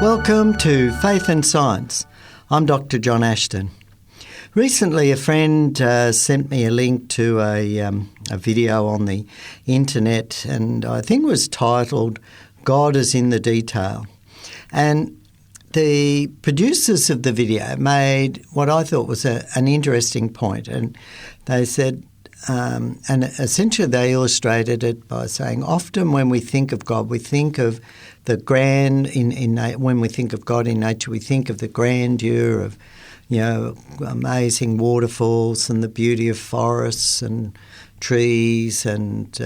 Welcome to Faith and Science. I'm Dr. John Ashton. Recently, a friend sent me a link to a video on the internet, and I think it was titled God is in the Detail. And the producers of the video made what I thought was an interesting point, and they said, and essentially they illustrated it by saying, often when we think of God, we think of the grand, when we think of God in nature, we think of the grandeur of, amazing waterfalls and the beauty of forests and trees and,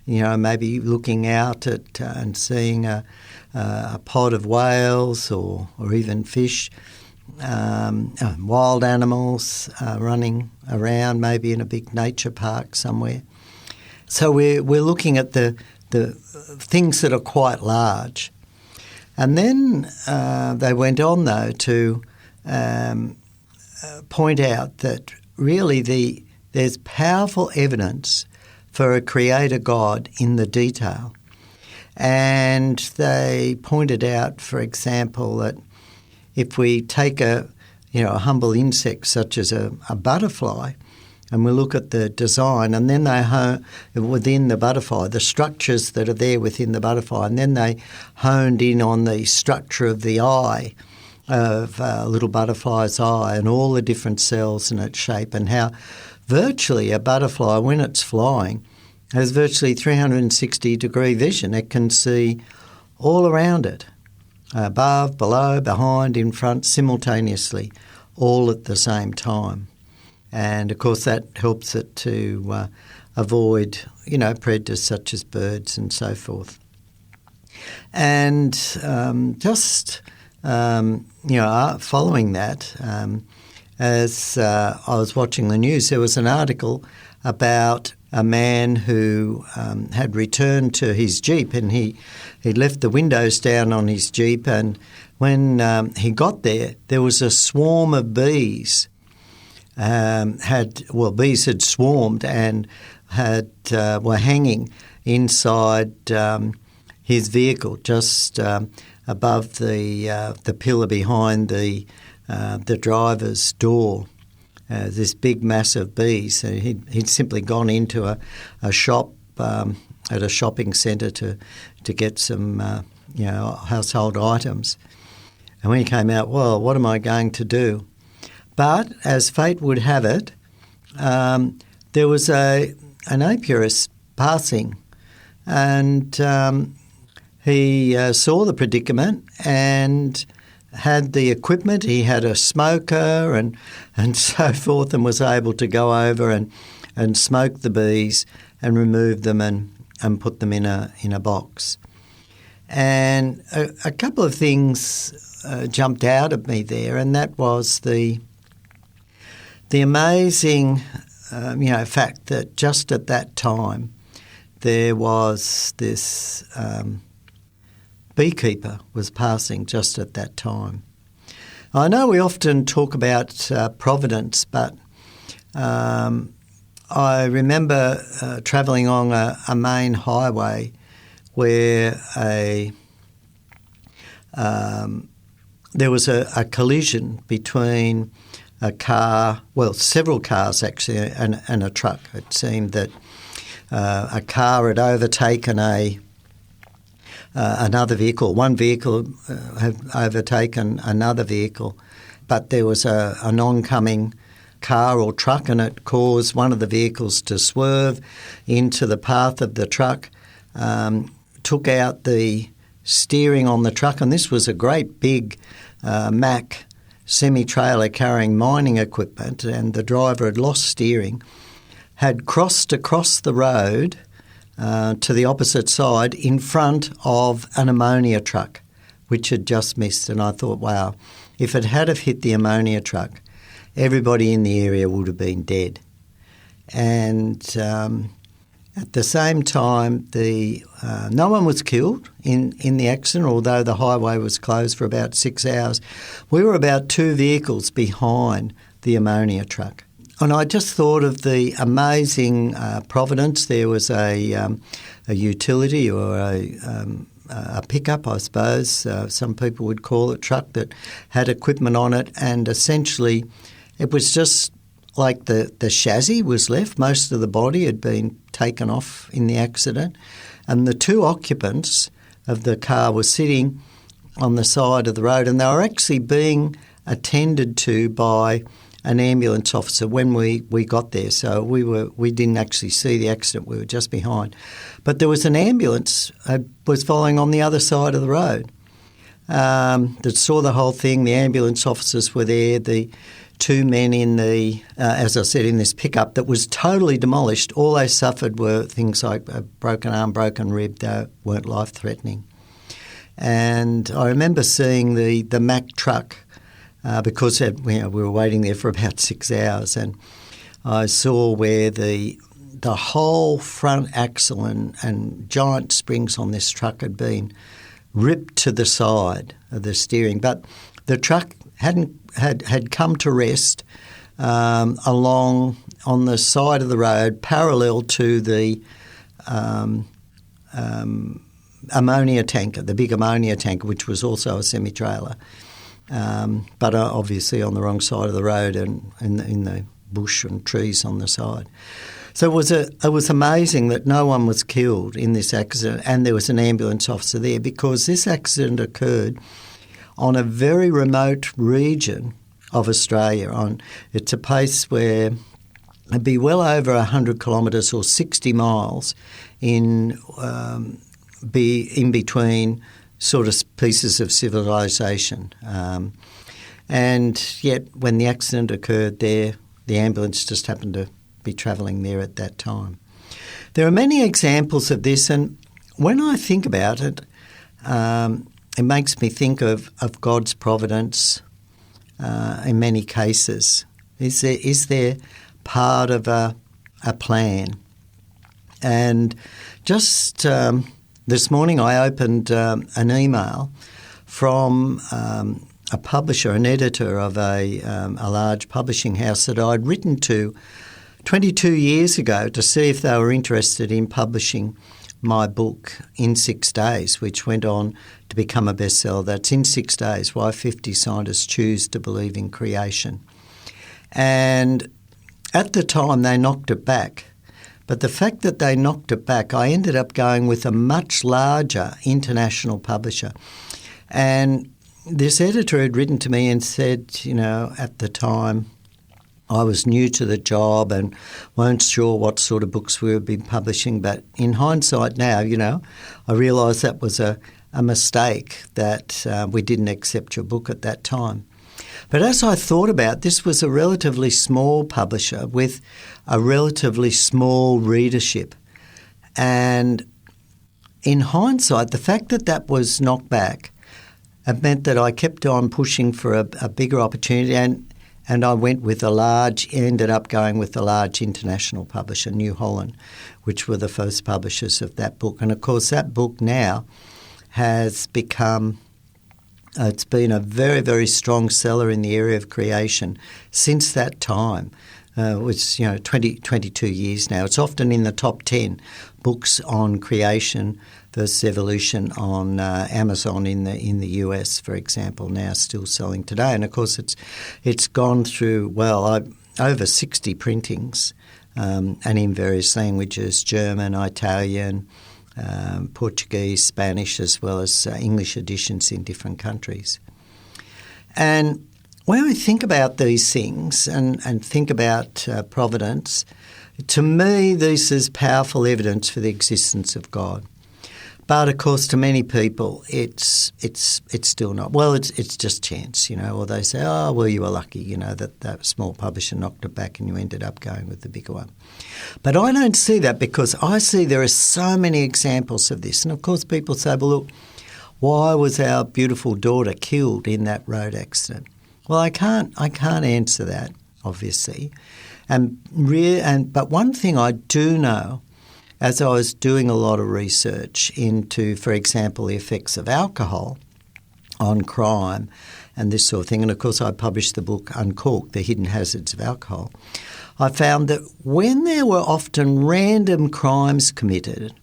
maybe looking out at and seeing a pod of whales or even fish, wild animals running around, maybe in a big nature park somewhere. So we're looking at the things that are quite large. And then they went on, though, to point out that really there's powerful evidence for a creator God in the detail. And they pointed out, for example, that if we take a humble insect such as a butterfly, and we look at the design, and then within the butterfly, the structures that are there within the butterfly, and then they honed in on the structure of the eye, of a little butterfly's eye, and all the different cells and its shape, and how virtually a butterfly, when it's flying, has virtually 360-degree vision. It can see all around it, above, below, behind, in front, simultaneously, all at the same time. And, of course, that helps it to avoid, predators such as birds and so forth. And following that, as I was watching the news, there was an article about a man who had returned to his Jeep, and he left the windows down on his Jeep, and when he got there, there was a swarm of bees. Bees had swarmed and were hanging inside his vehicle, just above the pillar behind the driver's door. This big mass of bees. So he'd simply gone into a shop at a shopping centre to get some household items. And when he came out, well, what am I going to do? But as fate would have it, there was an apiarist passing, and he saw the predicament and had the equipment. He had a smoker and so forth, and was able to go over and smoke the bees and remove them and put them in a box. And a couple of things jumped out at me there, and that was the amazing fact that just at that time there was this beekeeper was passing just at that time. I know we often talk about providence, but I remember travelling on a main highway where there was a collision between a car, several cars actually, and a truck. It seemed that a car had overtaken another vehicle. One vehicle had overtaken another vehicle, but there was an oncoming car or truck, and it caused one of the vehicles to swerve into the path of the truck, took out the steering on the truck, and this was a great big Mack semi-trailer carrying mining equipment, and the driver had lost steering, had crossed across the road to the opposite side in front of an ammonia truck, which had just missed. And I thought, wow, if it had have hit the ammonia truck, everybody in the area would have been dead. And at the same time, no one was killed in the accident, although the highway was closed for about 6 hours. We were about 2 vehicles behind the ammonia truck. And I just thought of the amazing providence. There was a utility or a pickup, I suppose. Some people would call it, truck that had equipment on it, and essentially it was just like the chassis was left. Most of the body had been taken off in the accident, and the two occupants of the car were sitting on the side of the road, and they were actually being attended to by an ambulance officer when we got there. So we didn't actually see the accident. We were just behind. But there was an ambulance was following on the other side of the road that saw the whole thing. The ambulance officers were there. The two men in the, as I said, in this pickup that was totally demolished. All they suffered were things like a broken arm, broken rib. They weren't life-threatening. And I remember seeing the Mack truck because we were waiting there for about 6 hours, and I saw where the whole front axle and giant springs on this truck had been ripped to the side of the steering. But the truck had come to rest along on the side of the road, parallel to the ammonia tanker, the big ammonia tanker, which was also a semi-trailer, but obviously on the wrong side of the road and in the bush and trees on the side. So it was amazing that no one was killed in this accident, and there was an ambulance officer there, because this accident occurred on a very remote region of Australia. It's a place where it'd be well over 100 kilometres or 60 miles in between sort of pieces of civilization. And yet when the accident occurred there, the ambulance just happened to be travelling there at that time. There are many examples of this, and when I think about it, it makes me think of God's providence in many cases. Is there part of a plan? And just this morning I opened an email from a publisher, an editor of a large publishing house that I'd written to 22 years ago to see if they were interested in publishing my book In 6 Days, which went on to become a bestseller. That's In 6 Days, Why 50 Scientists Choose to Believe in Creation. And at the time they knocked it back. But the fact that they knocked it back, I ended up going with a much larger international publisher. And this editor had written to me and said, at the time I was new to the job and weren't sure what sort of books we would be publishing. But in hindsight now, I realise that was a mistake that we didn't accept your book at that time. But as I thought about, this was a relatively small publisher with a relatively small readership. And in hindsight, the fact that that was knocked back, it meant that I kept on pushing for a bigger opportunity, and I ended up going with a large international publisher, New Holland, which were the first publishers of that book. And of course, that book now has become, it's been a very, very strong seller in the area of creation since that time. It's 22 years now. It's often in the top 10 books on creation versus evolution on Amazon in the US, for example, now still selling today. And of course, it's gone through over 60 printings, and in various languages: German, Italian, Portuguese, Spanish, as well as English editions in different countries. And when I think about these things and think about providence, to me this is powerful evidence for the existence of God. But of course, to many people, it's still not. Well, it's just chance, or they say, oh, well, you were lucky, that small publisher knocked it back and you ended up going with the bigger one. But I don't see that, because I see there are so many examples of this. And of course, people say, well, look, why was our beautiful daughter killed in that road accident? Well, I can't answer that, obviously. But one thing I do know, as I was doing a lot of research into, for example, the effects of alcohol on crime and this sort of thing, and of course I published the book Uncorked, The Hidden Hazards of Alcohol, I found that when there were often random crimes committed,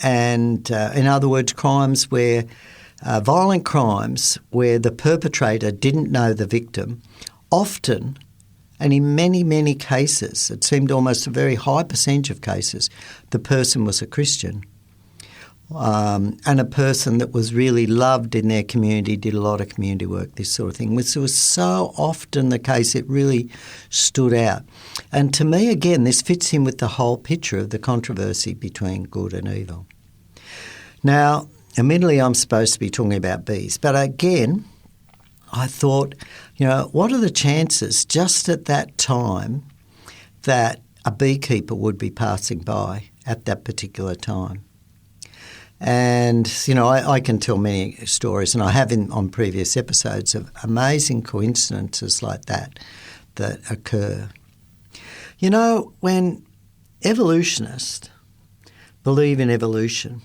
And in other words, crimes where violent crimes where the perpetrator didn't know the victim, often, and in many, many cases, it seemed almost a very high percentage of cases, the person was a Christian. And a person that was really loved in their community, did a lot of community work, this sort of thing, which was so often the case, it really stood out. And to me, again, this fits in with the whole picture of the controversy between good and evil. Now, admittedly, I'm supposed to be talking about bees, but again, I thought, what are the chances just at that time that a beekeeper would be passing by at that particular time? And, I can tell many stories, and I have on previous episodes, of amazing coincidences like that occur. When evolutionists believe in evolution,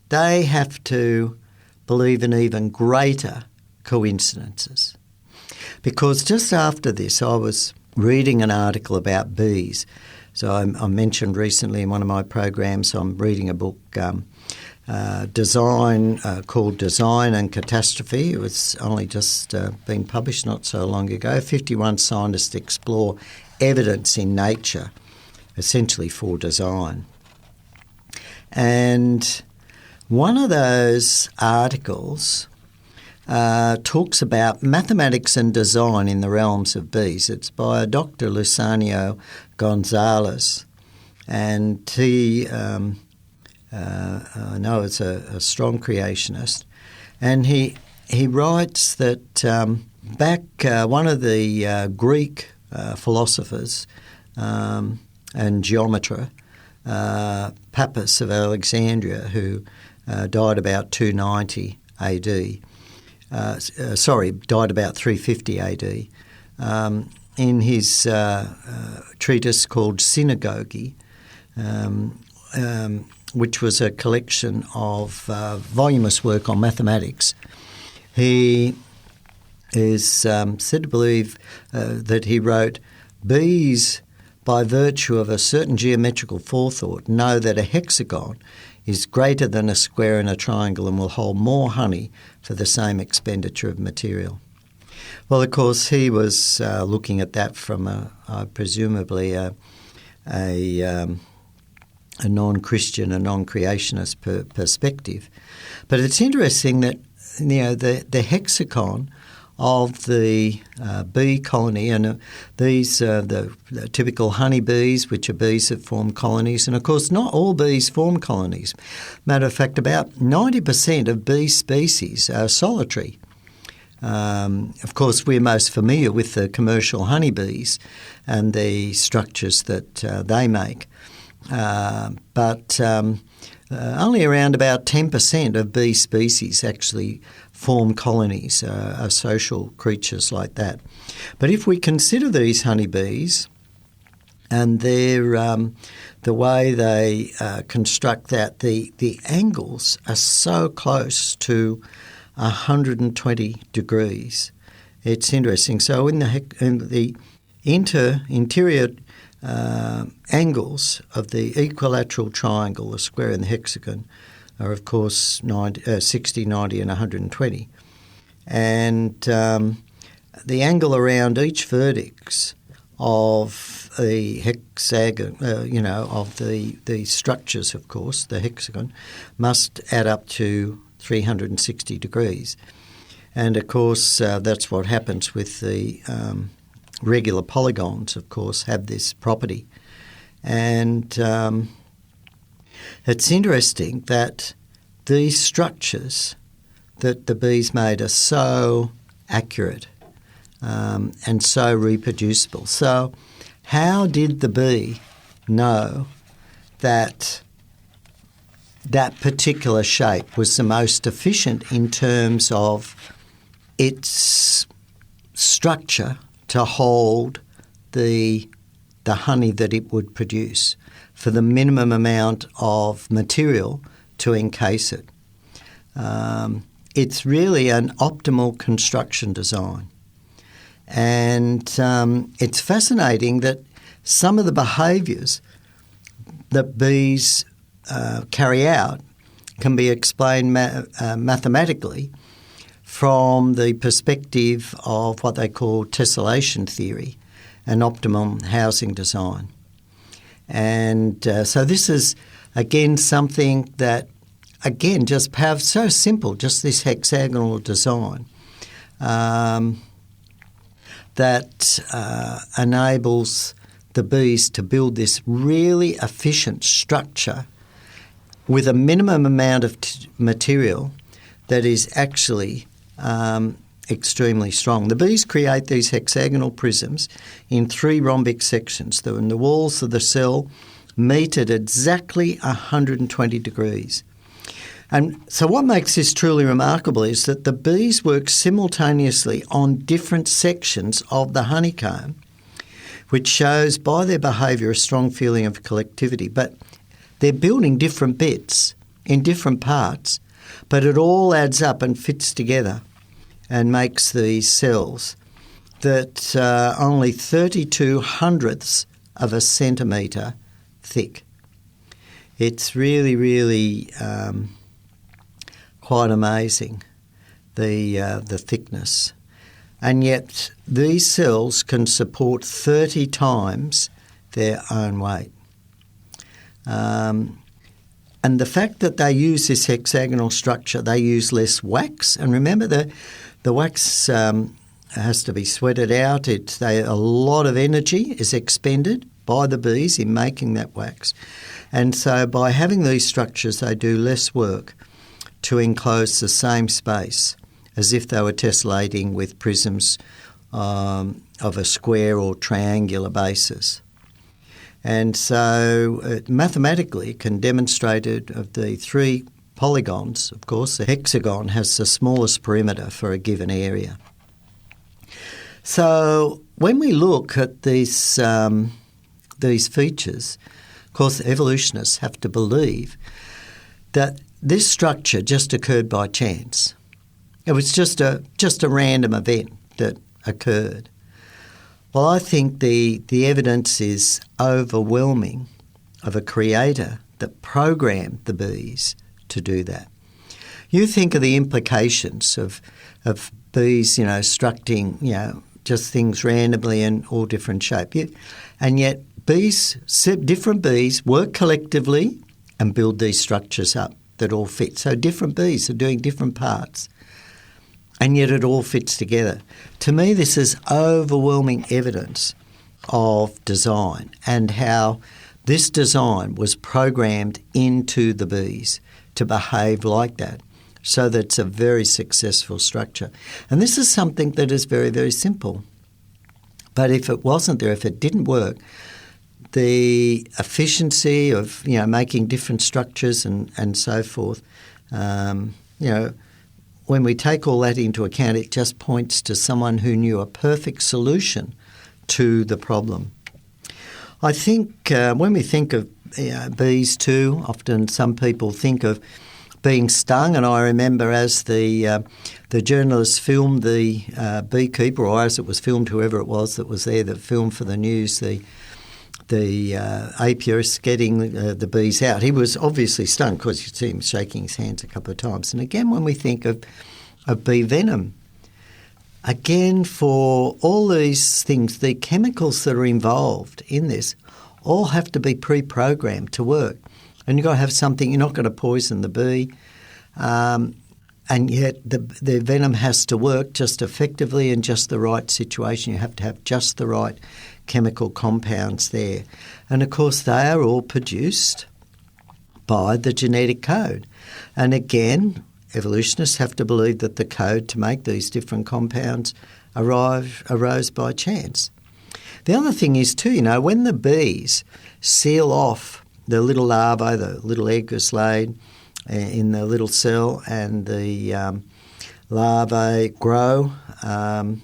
they have to believe in even greater coincidences. Because just after this, I was reading an article about bees. So I mentioned recently in one of my programs, I'm reading a book called Design and Catastrophe. It was only just been published not so long ago. 51 scientists explore evidence in nature, essentially for design. And one of those articles talks about mathematics and design in the realms of bees. It's by a Dr. Luciano Gonzalez, and he I know is a strong creationist, and he writes that back one of the Greek philosophers and geometer, Pappus of Alexandria, who died about 290 AD. Died about 350 AD. In his treatise called Synagogy, which was a collection of voluminous work on mathematics, he is said to believe that he wrote, "Bees, by virtue of a certain geometrical forethought, know that a hexagon is greater than a square and a triangle and will hold more honey for the same expenditure of material." Well, of course, he was looking at that from presumably a non-Christian, a non-creationist perspective. But it's interesting that the hexagon of the bee colony, and these are the typical honeybees, which are bees that form colonies. And of course, not all bees form colonies. Matter of fact, about 90% of bee species are solitary. Of course, we're most familiar with the commercial honeybees and the structures that they make. But only around about 10% of bee species actually form colonies, are social creatures like that. But if we consider these honeybees and the way they construct that, the angles are so close to 120 degrees. It's interesting. So in the interior angles of the equilateral triangle, the square and the hexagon, are of course 60, 90 and 120. And the angle around each vertex of the hexagon, of the structures, of course, the hexagon, must add up to 360 degrees. And of course, that's what happens with the regular polygons, of course, have this property. And it's interesting that these structures that the bees made are so accurate and so reproducible. So how did the bee know that that particular shape was the most efficient in terms of its structure to hold the honey that it would produce for the minimum amount of material to encase it? It's really an optimal construction design. And it's fascinating that some of the behaviours that bees carry out can be explained mathematically from the perspective of what they call tessellation theory and optimum housing design. And so this is, again, something that, again, just have so simple, just this hexagonal design that enables the bees to build this really efficient structure with a minimum amount of material that is actually extremely strong. The bees create these hexagonal prisms in 3 rhombic sections. And the walls of the cell meet at exactly 120 degrees. And so what makes this truly remarkable is that the bees work simultaneously on different sections of the honeycomb, which shows by their behaviour a strong feeling of collectivity. But they're building different bits in different parts, but it all adds up and fits together and makes these cells that are only 32 hundredths of a centimetre thick. It's really, really quite amazing, the thickness. And yet these cells can support 30 times their own weight. And the fact that they use this hexagonal structure, they use less wax. And remember, the wax has to be sweated out. A lot of energy is expended by the bees in making that wax. And so by having these structures, they do less work to enclose the same space as if they were tessellating with prisms of a square or triangular basis. And so mathematically it can demonstrate it of the 3 polygons. Of course, the hexagon has the smallest perimeter for a given area. So when we look at these features, of course, evolutionists have to believe that this structure just occurred by chance. It was just a random event that occurred. Well, I think the evidence is overwhelming of a creator that programmed the bees to do that. You think of the implications of bees, structing, just things randomly in all different shapes. And yet different bees work collectively and build these structures up that all fit. So different bees are doing different parts, and yet it all fits together. To me, this is overwhelming evidence of design and how this design was programmed into the bees to behave like that, so that it's a very successful structure. And this is something that is very, very simple. But if it wasn't there, if it didn't work, the efficiency of making different structures and so forth, when we take all that into account, it just points to someone who knew a perfect solution to the problem. I think when we think of bees too, often some people think of being stung, and I remember as the journalist filmed the beekeeper, or as it was filmed, whoever it was that was there that filmed for the news, the apiarist getting the bees out. He was obviously stung because you see him shaking his hands a couple of times. And again, when we think of bee venom, again, for all these things, the chemicals that are involved in this all have to be pre-programmed to work. And you've got to have something, you're not going to poison the bee, and yet the venom has to work just effectively in just the right situation. You have to have just the right chemical compounds there. And of course, they are all produced by the genetic code. And again, evolutionists have to believe that the code to make these different compounds arose by chance. The other thing is too, when the bees seal off the little larvae, the little egg is laid in the little cell, and the larvae grow, and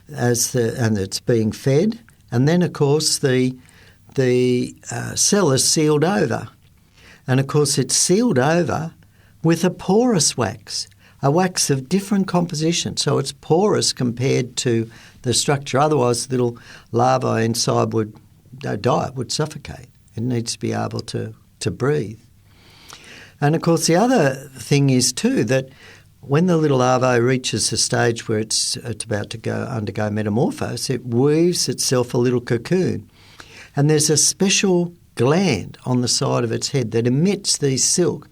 it's being fed, and then of course the cell is sealed over, and of course it's sealed over with a porous wax, a wax of different composition, so it's porous compared to the structure. Otherwise, the little larvae inside would die, would suffocate It needs to be able to breathe. And of course the other thing is too that when the little larvae reaches a stage where it's about to undergo metamorphosis, it weaves itself a little cocoon. And there's a special gland on the side of its head that emits these silk,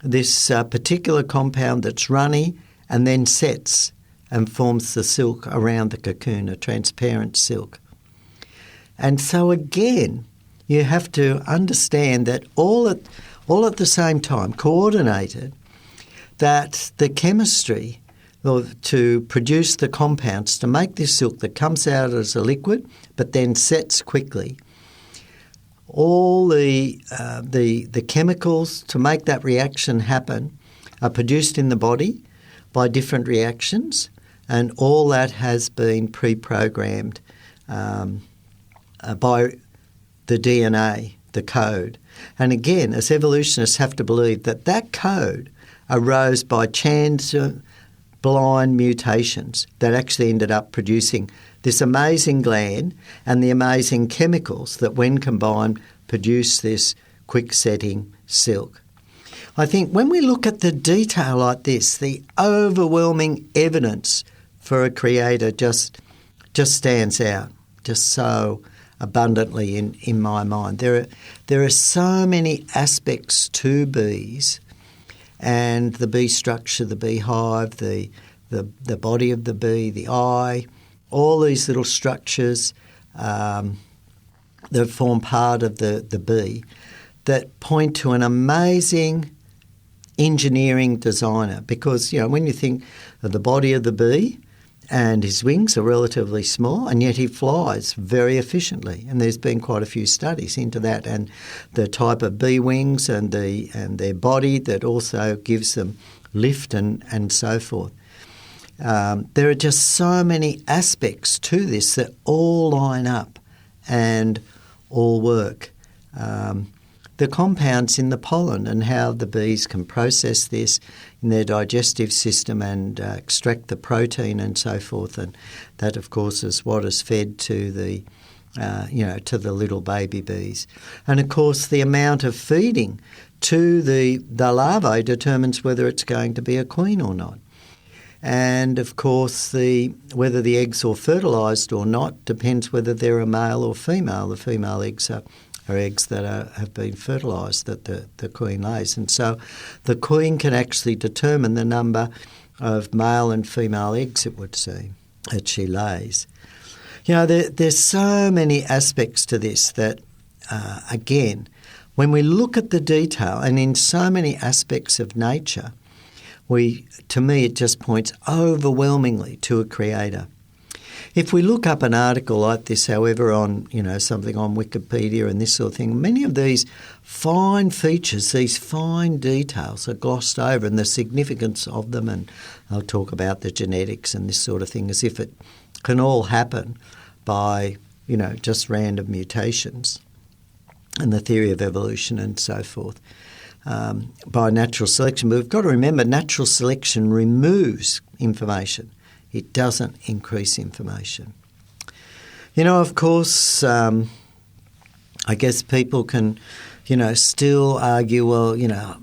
this particular compound that's runny and then sets and forms the silk around the cocoon, a transparent silk. And so again, you have to understand that all at the same time, coordinated, that the chemistry to produce the compounds to make this silk that comes out as a liquid but then sets quickly, all the chemicals to make that reaction happen are produced in the body by different reactions, and all that has been pre-programmed by the DNA, the code. And again, as evolutionists have to believe that that code arose by chance blind mutations that actually ended up producing this amazing gland and the amazing chemicals that when combined produce this quick-setting silk. I think when we look at the detail like this, the overwhelming evidence for a creator just stands out, just so abundantly in my mind. There are so many aspects to bees and the bee structure, the beehive, the body of the bee, the eye, all these little structures that form part of the bee that point to an amazing engineering designer. Because, when you think of the body of the bee, and his wings are relatively small, and yet he flies very efficiently. And there's been quite a few studies into that, and the type of bee wings and their body that also gives them lift and so forth. There are just so many aspects to this that all line up and all work. The compounds in the pollen and how the bees can process this in their digestive system and extract the protein and so forth, and that of course is what is fed to the little baby bees. And of course the amount of feeding to the larvae determines whether it's going to be a queen or not. And of course whether the eggs are fertilised or not depends whether they're a male or female. The female eggs are eggs that have been fertilised that the queen lays. And so the queen can actually determine the number of male and female eggs, it would seem, that she lays. There's so many aspects to this that, again, when we look at the detail and in so many aspects of nature, to me it just points overwhelmingly to a creator. If we look up an article like this, however, on something on Wikipedia and this sort of thing, many of these fine features, these fine details are glossed over and the significance of them, and I'll talk about the genetics and this sort of thing as if it can all happen by, just random mutations and the theory of evolution and so forth by natural selection. But we've got to remember natural selection removes information. It doesn't increase information. Of course, I guess people can, still argue, well,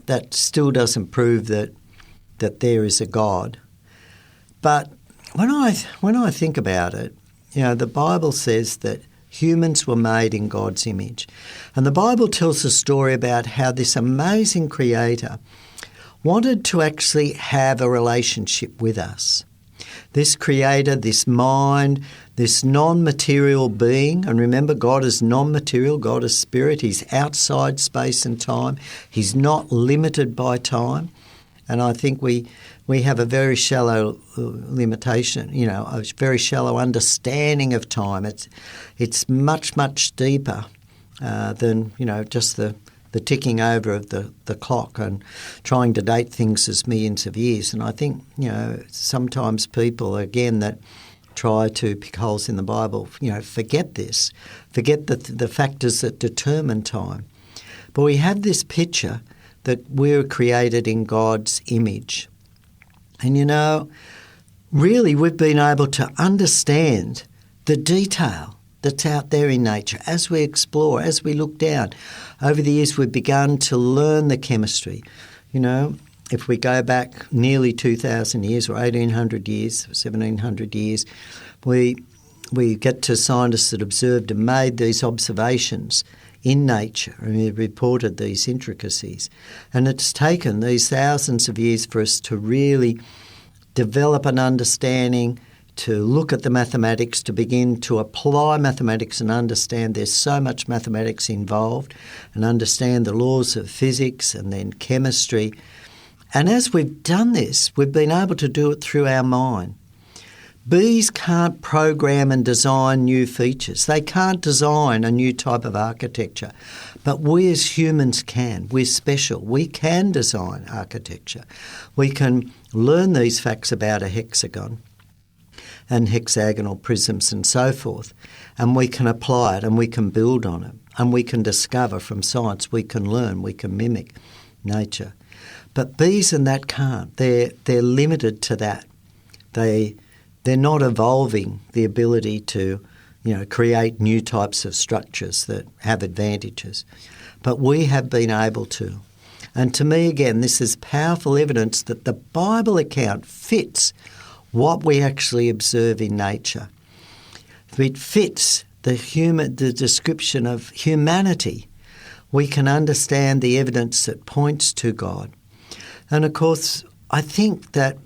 that still doesn't prove that there is a God. But when I think about it, the Bible says that humans were made in God's image. And the Bible tells a story about how this amazing creator wanted to actually have a relationship with us. This creator, this mind, this non-material being, and remember God is non-material, God is spirit, he's outside space and time, he's not limited by time. And I think we have a very shallow limitation, a very shallow understanding of time. It's much, much deeper than, just the ticking over of the clock and trying to date things as millions of years. And I think, sometimes people, again, that try to pick holes in the Bible, forget this, forget the factors that determine time. But we have this picture that we're created in God's image. And, really we've been able to understand the detail that's out there in nature, as we explore, as we look down. Over the years, we've begun to learn the chemistry. You know, if we go back nearly 2,000 years or 1,800 years, 1,700 years, we get to scientists that observed and made these observations in nature, and we reported these intricacies. And it's taken these thousands of years for us to really develop an understanding, to look at the mathematics, to begin to apply mathematics and understand there's so much mathematics involved, and understand the laws of physics and then chemistry. And as we've done this, we've been able to do it through our mind. Bees can't program and design new features. They can't design a new type of architecture. But we as humans can. We're special. We can design architecture. We can learn these facts about a hexagon and hexagonal prisms and so forth, and we can apply it and we can build on it, and we can discover from science, we can learn, we can mimic nature. But bees and that can't. They're limited to that. They're not evolving the ability to, create new types of structures that have advantages. But we have been able to. And to me, again, this is powerful evidence that the Bible account fits what we actually observe in nature. It fits the description of humanity. We can understand the evidence that points to God. And of course, I think that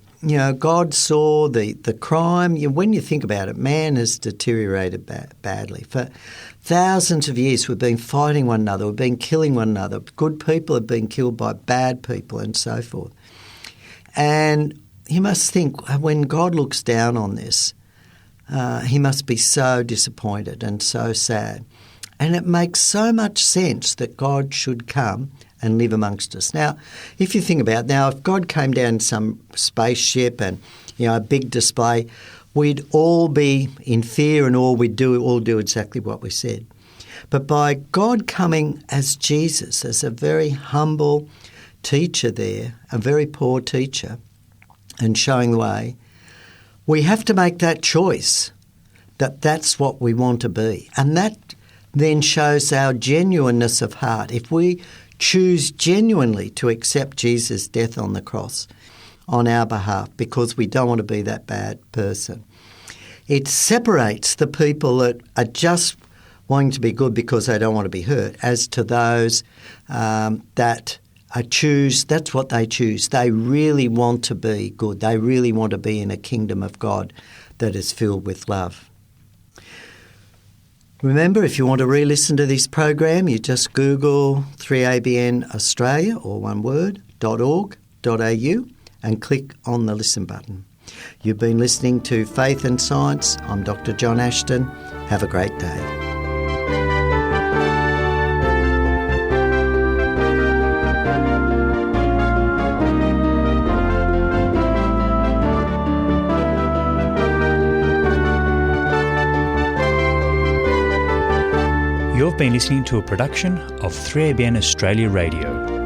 God saw the crime. When you think about it, man has deteriorated badly. For thousands of years we've been fighting one another, we've been killing one another. Good people have been killed by bad people and so forth. And you must think, when God looks down on this, he must be so disappointed and so sad. And it makes so much sense that God should come and live amongst us. Now, if you think about it, if God came down in some spaceship and, a big display, we'd all be in fear and we'd all do exactly what we said. But by God coming as Jesus, as a very humble teacher there, a very poor teacher, and showing the way, we have to make that choice that that's what we want to be. And that then shows our genuineness of heart. If we choose genuinely to accept Jesus' death on the cross on our behalf because we don't want to be that bad person, it separates the people that are just wanting to be good because they don't want to be hurt as to those that that's what they choose. They really want to be good. They really want to be in a kingdom of God that is filled with love. Remember, if you want to re-listen to this program, you just Google 3ABN Australia, or one word, .org.au, and click on the listen button. You've been listening to Faith and Science. I'm Dr. John Ashton. Have a great day. You've been listening to a production of 3ABN Australia Radio.